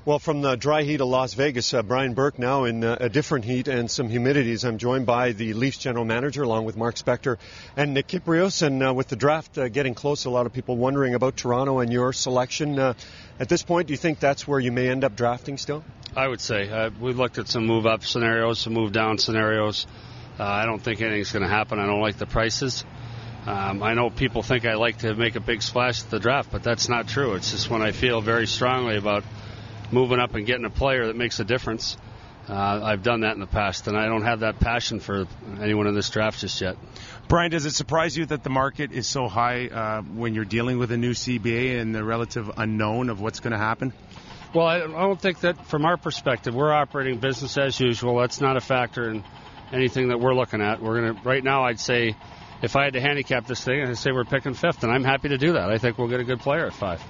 Well, from the dry heat of Las Vegas, Brian Burke now in a different heat and some humidities. I'm joined by the Leafs general manager along with Mark Spector and Nick Kypreos. And with the draft getting close, a lot of people wondering about Toronto and your selection. At this point, do you think that's where you may end up drafting still? I would say. We've looked at some move-up scenarios, some move-down scenarios. I don't think anything's going to happen. I don't like the prices. I know people think I like to make a big splash at the draft, but that's not true. It's just when I feel very strongly about moving up and getting a player that makes a difference. I've done that in the past, and I don't have that passion for anyone in this draft just yet. Brian, does it surprise you that the market is so high when you're dealing with a new CBA and the relative unknown of what's going to happen? Well, I don't think that from our perspective, we're operating business as usual. That's not a factor in anything that we're looking at. Right now, I'd say, if I had to handicap this thing, I'd say we're picking fifth, and I'm happy to do that. I think we'll get a good player at 5.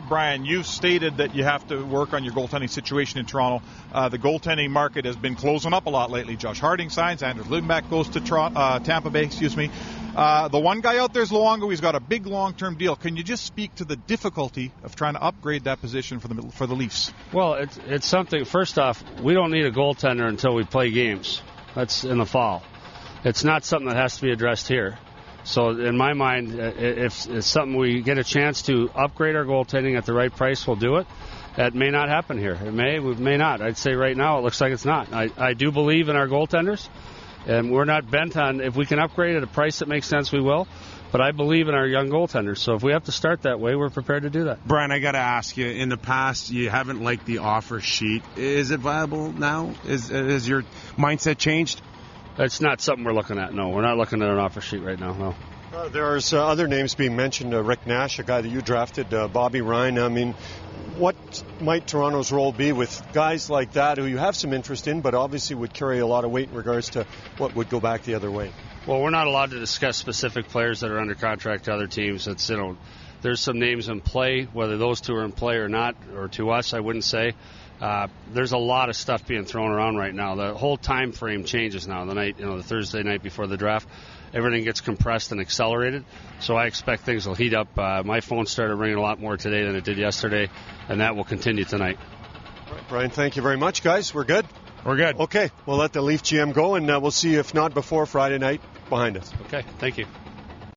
Brian, you've stated that you have to work on your goaltending situation in Toronto. The goaltending market has been closing up a lot lately. Josh Harding signs. Anders Lundback goes to Tampa Bay. The one guy out there is Luongo. He's got a big long-term deal. Can you just speak to the difficulty of trying to upgrade that position for the Leafs? Well, it's something. First off, we don't need a goaltender until we play games. That's in the fall. It's not something that has to be addressed here. So in my mind, if it's something we get a chance to upgrade our goaltending at the right price, we'll do it. That may not happen here. It may not. I'd say right now it looks like it's not. I do believe in our goaltenders, and we're not bent on, if we can upgrade at a price that makes sense, we will. But I believe in our young goaltenders. So if we have to start that way, we're prepared to do that. Brian, I got to ask you, in the past, you haven't liked the offer sheet. Is it viable now? Has your mindset changed? It's not something we're looking at, no. We're not looking at an offer sheet right now, no. There's other names being mentioned. Rick Nash, a guy that you drafted, Bobby Ryan. I mean, what might Toronto's role be with guys like that who you have some interest in, but obviously would carry a lot of weight in regards to what would go back the other way? Well, we're not allowed to discuss specific players that are under contract to other teams. There's some names in play, whether those two are in play or not, or to us, I wouldn't say. There's a lot of stuff being thrown around right now. The whole time frame changes now. The Thursday night before the draft, everything gets compressed and accelerated. So I expect things will heat up. My phone started ringing a lot more today than it did yesterday, and that will continue tonight. All right, Brian, thank you very much, guys. We're good? We're good. Okay, we'll let the Leaf GM go, and we'll see you, if not before Friday night, behind us. Okay, thank you.